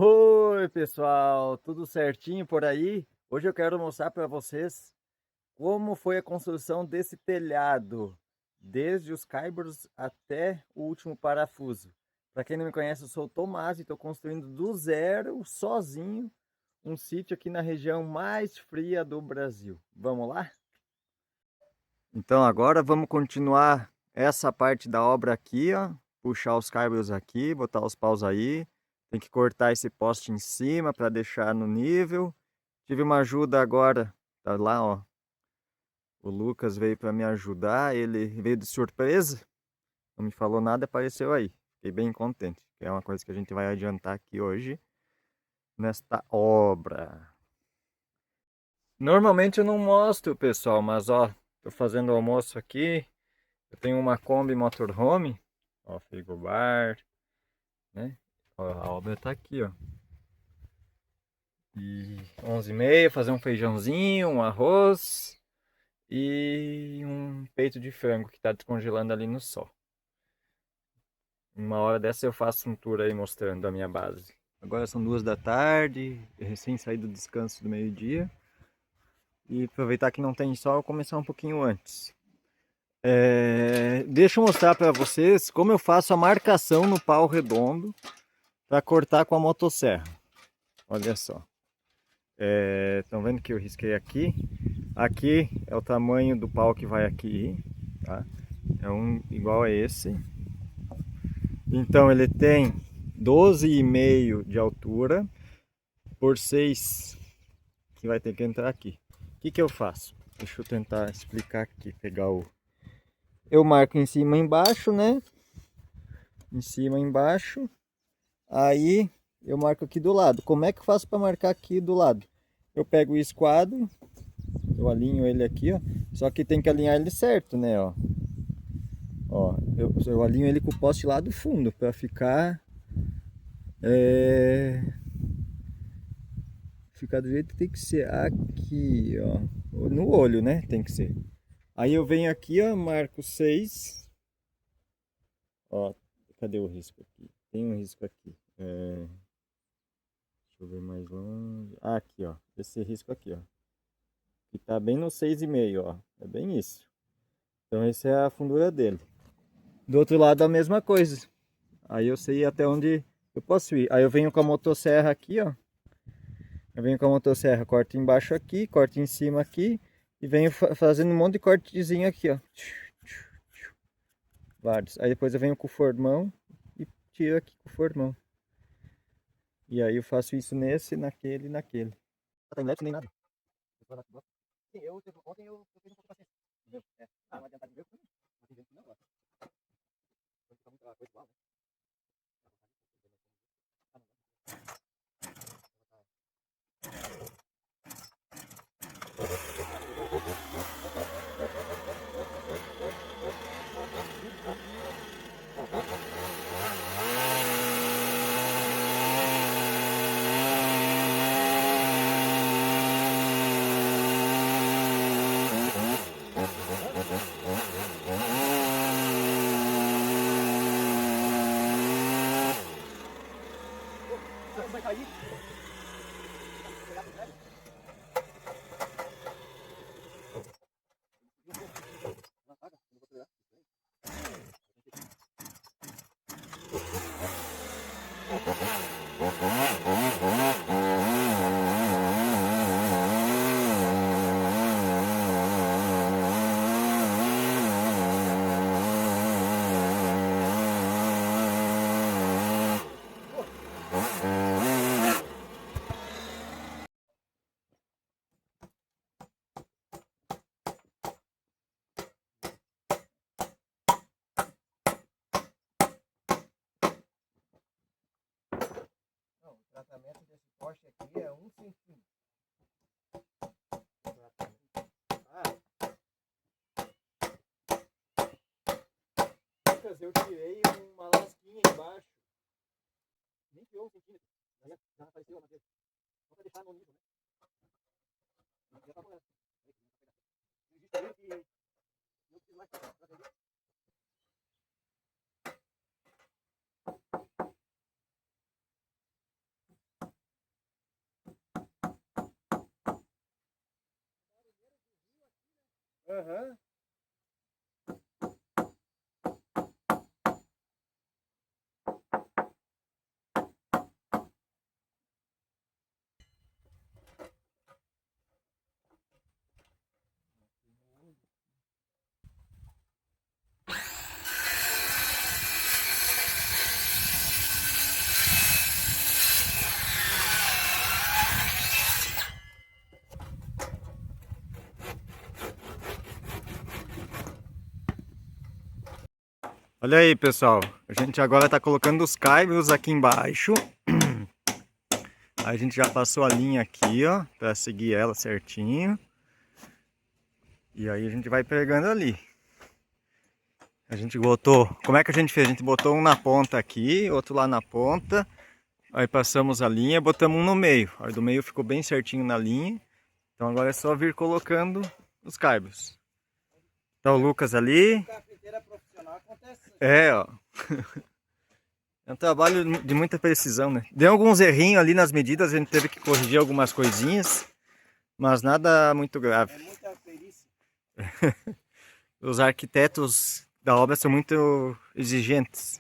Oi, pessoal, tudo certinho por aí? Hoje eu quero mostrar para vocês como foi a construção desse telhado, desde os caibros até o último parafuso. Para quem não me conhece, eu sou o Tomás e estou construindo do zero, sozinho, um sítio aqui na região mais fria do Brasil. Vamos lá? Então agora vamos continuar essa parte da obra aqui, ó. Puxar os caibros aqui, botar os paus aí. Tem que cortar esse poste em cima para deixar no nível. Tive uma ajuda agora, tá lá, ó. O Lucas veio para me ajudar, ele veio de surpresa, não me falou nada, apareceu aí. Fiquei bem contente, que é uma coisa que a gente vai adiantar aqui hoje nesta obra. Normalmente eu não mostro, pessoal, mas ó, tô fazendo almoço aqui. Eu tenho uma Kombi Motorhome, ó, frigobar, né? Ó, a obra tá aqui, ó. E 11h30, fazer um feijãozinho, um arroz e um peito de frango que tá descongelando ali no sol. Uma hora dessa eu faço um tour aí mostrando a minha base. Agora são 2 da tarde, recém saí do descanso do meio-dia. E aproveitar que não tem sol, começar um pouquinho antes. Deixa eu mostrar para vocês como eu faço a marcação no pau redondo para cortar com a motosserra. Olha só. Estão vendo que eu risquei aqui? Aqui é o tamanho do pau que vai aqui, tá? É um igual a esse. Então ele tem 12,5 de altura por 6 que vai ter que entrar aqui. O que que eu faço? Deixa eu tentar explicar aqui, pegar o... Eu marco em cima e embaixo, né? Em cima e embaixo. Aí eu marco aqui do lado. Como é que eu faço para marcar aqui do lado? Eu pego o esquadro, eu alinho ele aqui, ó. Só que tem que alinhar ele certo, né, ó. Ó, eu alinho ele com o poste lá do fundo para ficar ficar do jeito que tem que ser aqui, ó. No olho, né? Tem que ser. Aí eu venho aqui, ó, marco 6. Ó, cadê o risco aqui? Tem um risco aqui. Deixa eu ver mais longe. Ah, aqui, ó. Esse risco aqui, ó. Que tá bem no 6,5, ó. É bem isso. Então essa é a fundura dele. Do outro lado a mesma coisa. Aí eu sei até onde eu posso ir. Aí eu venho com a motosserra aqui, ó. Eu venho com a motosserra, corto embaixo aqui, corto em cima aqui. E venho fazendo um monte de cortezinho aqui, ó. Vários. Aí depois eu venho com o formão e tiro aqui com o formão. E aí eu faço isso nesse, naquele e naquele. Não tá em LED nem nada. Sim, ontem eu fiz um pouco de paciência. Entendeu? Não adiantado meu, não tem gente não agora. Fica muito coisa igual, né? Vai cair. Não, o tratamento desse poste aqui é 1 centímetro. Lucas, eu tirei uma lasquinha embaixo. Nem tirou 1 centímetro. Já apareceu a madeira. Só para deixar no nível, né? Já tá correto. Existe um que não precisa mais para atender. Aham. Olha aí, pessoal. A gente agora está colocando os caibros aqui embaixo. A gente já passou a linha aqui, ó, para seguir ela certinho. E aí a gente vai pregando ali. A gente botou... Como é que a gente fez? A gente botou um na ponta aqui, outro lá na ponta. Aí passamos a linha e botamos um no meio. Aí do meio ficou bem certinho na linha. Então agora é só vir colocando os caibros. Tá o Lucas ali. Carpinteira profissional acontece. É, ó. É um trabalho de muita precisão, né? Deu alguns errinhos ali nas medidas, a gente teve que corrigir algumas coisinhas, mas nada muito grave. É muita perícia. Os arquitetos da obra são muito exigentes.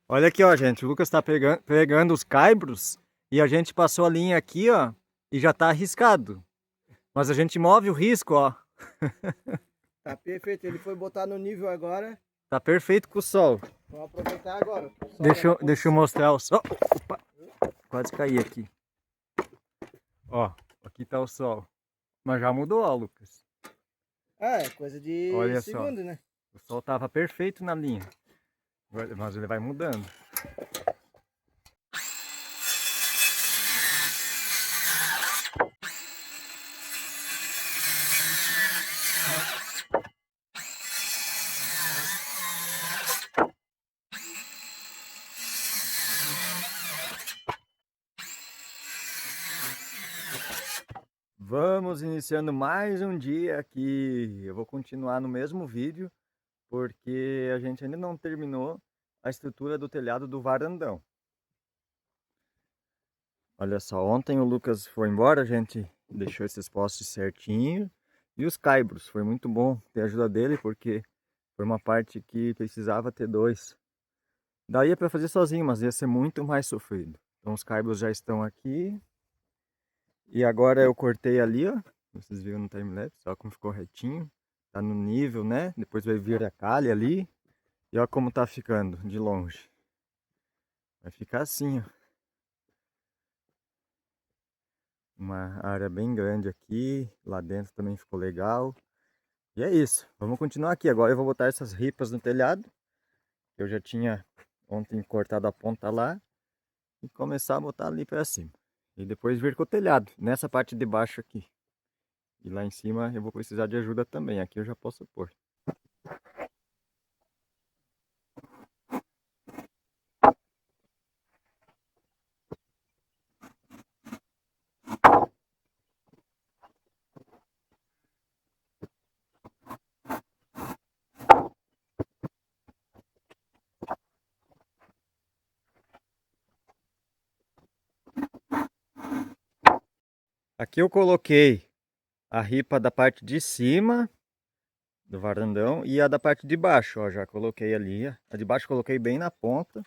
Olha aqui, ó, gente, o Lucas está pegando os caibros e a gente passou a linha aqui, ó, e já tá arriscado. Mas a gente move o risco, ó. Tá perfeito, ele foi botar no nível agora. Tá perfeito com o sol. Vamos aproveitar agora. Deixa eu mostrar o sol. Opa, quase caí aqui. Ó, aqui tá o sol. Mas já mudou, ó, Lucas. Ah, é coisa de Olha segundo, só. né? O sol tava perfeito na linha. Mas ele vai mudando. Vamos iniciando mais um dia aqui. Eu vou continuar no mesmo vídeo, porque a gente ainda não terminou a estrutura do telhado do varandão. Olha só, ontem o Lucas foi embora, a gente deixou esses postes certinho. E os caibros, foi muito bom ter a ajuda dele, porque foi uma parte que precisava ter dois. Daí para fazer sozinho, mas ia ser muito mais sofrido. Então os caibros já estão aqui. E agora eu cortei ali, ó. Vocês viram no timelapse, ó como ficou retinho. Tá no nível, né? Depois vai vir a calha ali. E ó como tá ficando de longe. Vai ficar assim, ó. Uma área bem grande aqui. Lá dentro também ficou legal. E é isso. Vamos continuar aqui. Agora eu vou botar essas ripas no telhado. Eu já tinha ontem cortado a ponta lá. E começar a botar ali para cima. E depois vir com o telhado. Nessa parte de baixo aqui. E lá em cima eu vou precisar de ajuda também. Aqui eu já posso pôr. Aqui eu coloquei a ripa da parte de cima do varandão e a da parte de baixo, ó, já coloquei ali. A de baixo coloquei bem na ponta.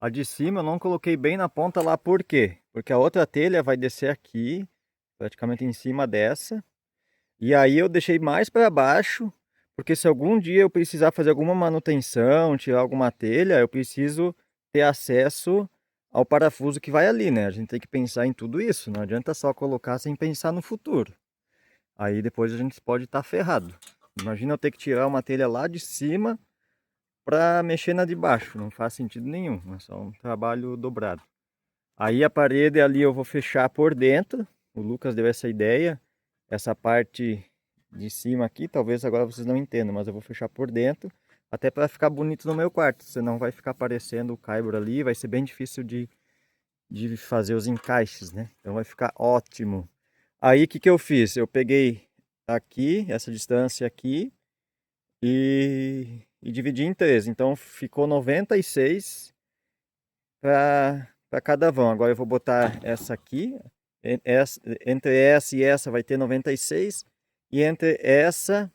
A de cima eu não coloquei bem na ponta lá, por quê? Porque a outra telha vai descer aqui, praticamente em cima dessa. E aí eu deixei mais para baixo, porque se algum dia eu precisar fazer alguma manutenção, tirar alguma telha, eu preciso ter acesso ao parafuso que vai ali, né? A gente tem que pensar em tudo isso, não adianta só colocar sem pensar no futuro. Aí depois a gente pode estar ferrado. Imagina eu ter que tirar uma telha lá de cima para mexer na de baixo, não faz sentido nenhum, é só um trabalho dobrado. Aí a parede ali eu vou fechar por dentro, o Lucas deu essa ideia, essa parte de cima aqui, talvez agora vocês não entendam, mas eu vou fechar por dentro, até para ficar bonito no meu quarto, senão vai ficar aparecendo o caibro ali, vai ser bem difícil de fazer os encaixes, né? Então vai ficar ótimo. Aí o que que eu fiz? Eu peguei aqui, essa distância aqui, e dividi em três. Então ficou 96 para cada vão. Agora eu vou botar essa aqui, entre essa e essa vai ter 96, e entre essa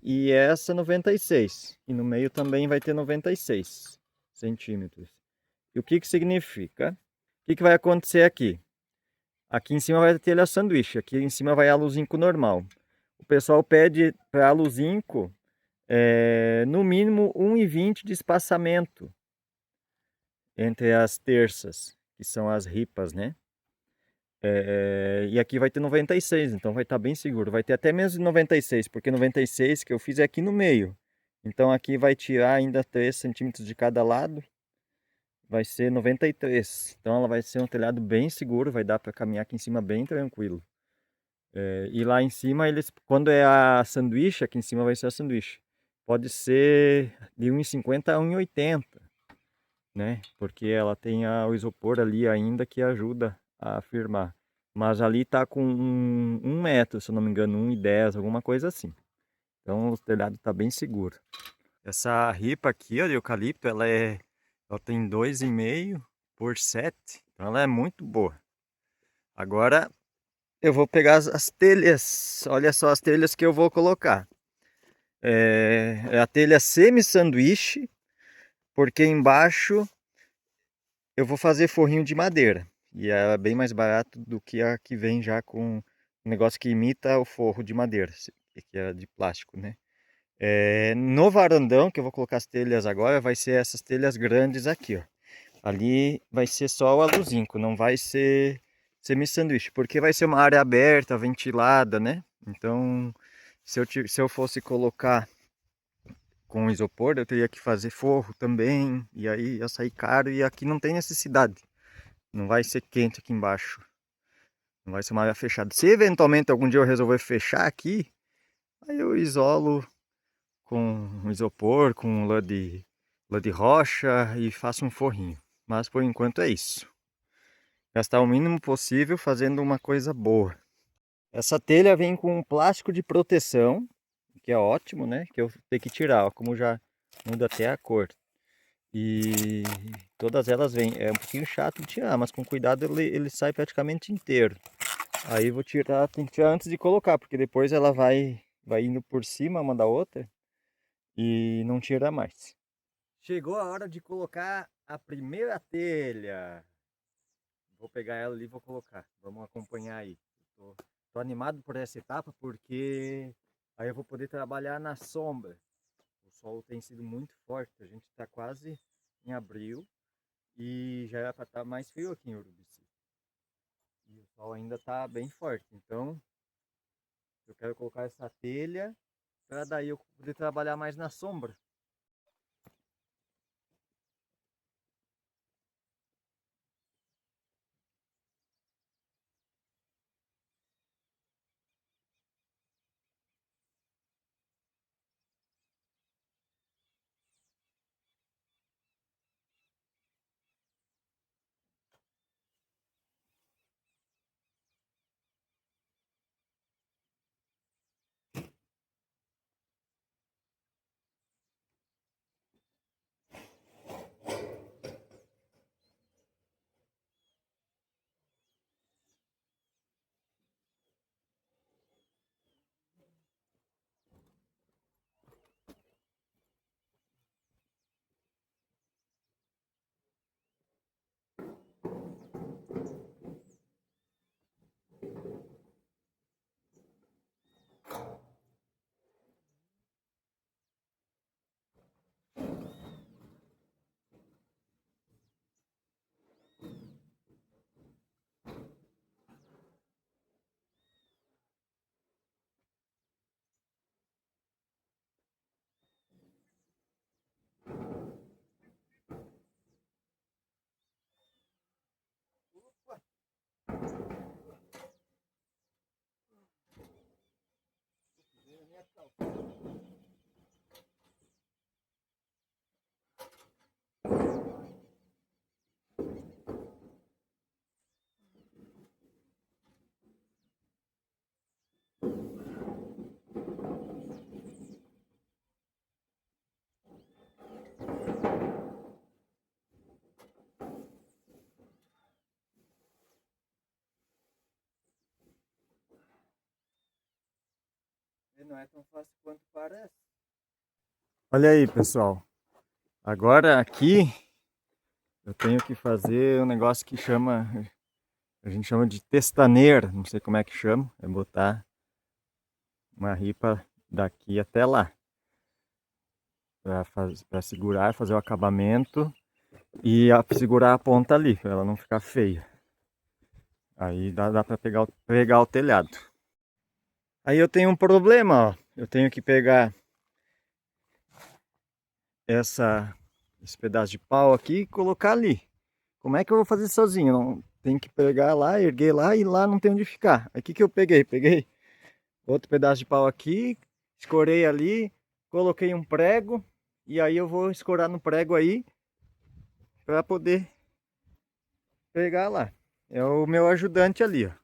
e essa 96. E no meio também vai ter 96 centímetros. E o que que significa? O que que vai acontecer aqui? Aqui em cima vai ter telha sanduíche, aqui em cima vai alu zinco normal. O pessoal pede para alu zinco no mínimo 1,20 de espaçamento entre as terças, que são as ripas, né? E aqui vai ter 96, então vai estar bem seguro. Vai ter até menos de 96, porque 96 que eu fiz é aqui no meio. Então aqui vai tirar ainda 3 centímetros de cada lado, vai ser 93. Então ela vai ser um telhado bem seguro, vai dar para caminhar aqui em cima bem tranquilo. E lá em cima, quando é a sanduíche, aqui em cima vai ser a sanduíche. Pode ser de 1,50 a 1,80, né? Porque ela tem o isopor ali ainda que ajuda a firmar. Mas ali tá com 1 metro, se eu não me engano, 1,10, alguma coisa assim. Então o telhado tá bem seguro. Essa ripa aqui, ó, de eucalipto, ela tem 2,5 por 7, então ela é muito boa. Agora eu vou pegar as telhas, olha só as telhas que eu vou colocar. É a telha semi-sanduíche, porque embaixo eu vou fazer forrinho de madeira. E é bem mais barato do que a que vem já com um negócio que imita o forro de madeira, que é de plástico, né? No varandão, que eu vou colocar as telhas agora, vai ser essas telhas grandes aqui, ó. Ali vai ser só o aluzinco, não vai ser semi-sanduíche, porque vai ser uma área aberta, ventilada, né? Então, se eu fosse colocar com isopor, eu teria que fazer forro também, e aí ia sair caro, e aqui não tem necessidade. Não vai ser quente aqui embaixo. Não vai ser uma área fechada. Se eventualmente algum dia eu resolver fechar aqui, aí eu isolo com um isopor, com lã de rocha e faço um forrinho. Mas por enquanto é isso. Gastar o mínimo possível fazendo uma coisa boa. Essa telha vem com um plástico de proteção, que é ótimo, né? Que eu tenho que tirar, ó, como já muda até a cor. E todas elas vêm. É um pouquinho chato de tirar, mas com cuidado ele sai praticamente inteiro. Aí vou tirar, tem que tirar antes de colocar, porque depois ela vai indo por cima uma da outra e não tira mais. Chegou a hora de colocar a primeira telha. Vou pegar ela ali e vou colocar. Vamos acompanhar aí. Tô animado por essa etapa porque aí eu vou poder trabalhar na sombra. O sol tem sido muito forte, a gente está quase em abril e já era para estar mais frio aqui em Urubici. E o sol ainda está bem forte, então eu quero colocar essa telha para daí eu poder trabalhar mais na sombra. Não é tão fácil quanto parece. Olha aí, pessoal. Agora aqui eu tenho que fazer um negócio que a gente chama de testaneira, não sei como é que chama, é botar uma ripa daqui até lá. Para segurar, fazer o acabamento e segurar a ponta ali, para ela não ficar feia. Aí dá para pegar o telhado. Aí eu tenho um problema, ó. Eu tenho que pegar esse pedaço de pau aqui e colocar ali. Como é que eu vou fazer sozinho? Não, tem que pegar lá, erguer lá e lá não tem onde ficar. Aí o que eu peguei? Peguei outro pedaço de pau aqui, escorei ali, coloquei um prego e aí eu vou escorar no prego aí para poder pegar lá. É o meu ajudante ali, ó.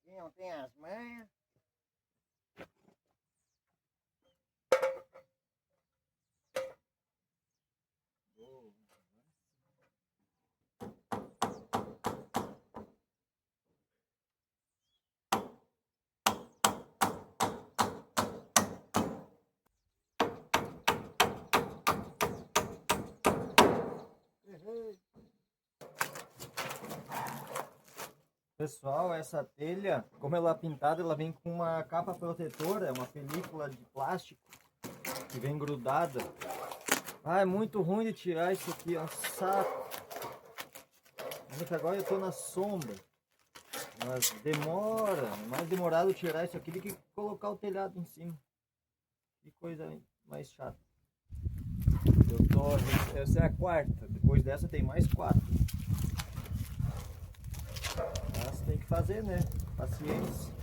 Quem não tem as manhas? Pessoal, essa telha, como ela é pintada, ela vem com uma capa protetora, uma película de plástico que vem grudada. Ah, é muito ruim de tirar isso aqui, é um saco. Mas agora eu tô na sombra. Mas demora, é mais demorado tirar isso aqui do que colocar o telhado em cima. Que coisa mais chata. Essa é a quarta, depois dessa tem mais 4. Mas tem que fazer, né? Paciência.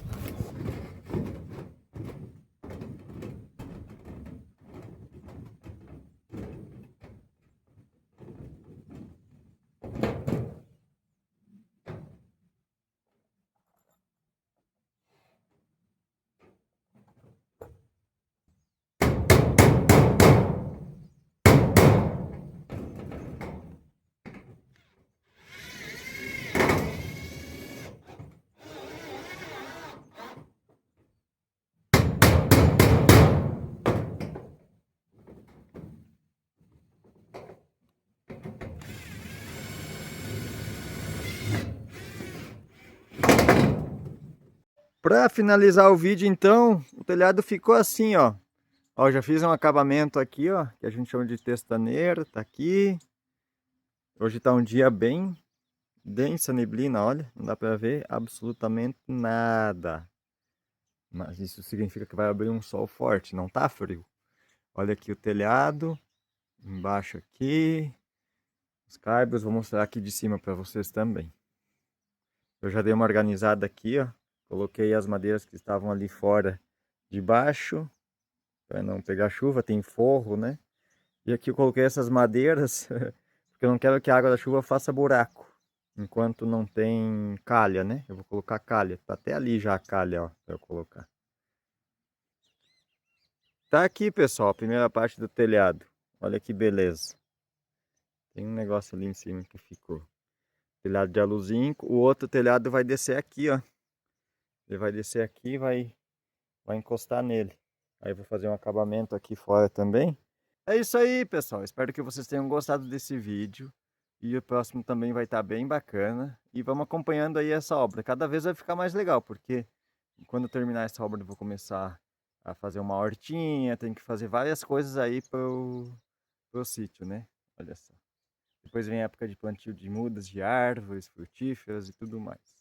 Para finalizar o vídeo, então, o telhado ficou assim, ó. Ó, já fiz um acabamento aqui, ó, que a gente chama de testaneira, tá aqui. Hoje tá um dia bem densa neblina, olha, não dá para ver absolutamente nada. Mas isso significa que vai abrir um sol forte, não tá frio. Olha aqui o telhado, embaixo aqui, os caibros, vou mostrar aqui de cima para vocês também. Eu já dei uma organizada aqui, ó. Coloquei as madeiras que estavam ali fora de baixo, para não pegar chuva, tem forro, né? E aqui eu coloquei essas madeiras, porque eu não quero que a água da chuva faça buraco. Enquanto não tem calha, né? Eu vou colocar calha. Tá até ali já a calha, ó, para eu colocar. Tá aqui, pessoal, a primeira parte do telhado. Olha que beleza. Tem um negócio ali em cima que ficou. Telhado de aluzinho. O outro telhado vai descer aqui, ó. Ele vai descer aqui e vai encostar nele. Aí eu vou fazer um acabamento aqui fora também. É isso aí, pessoal. Espero que vocês tenham gostado desse vídeo. E o próximo também vai estar bem bacana. E vamos acompanhando aí essa obra. Cada vez vai ficar mais legal, porque quando eu terminar essa obra eu vou começar a fazer uma hortinha. Tem que fazer várias coisas aí pro sítio, né? Olha só. Depois vem a época de plantio de mudas, de árvores frutíferas e tudo mais.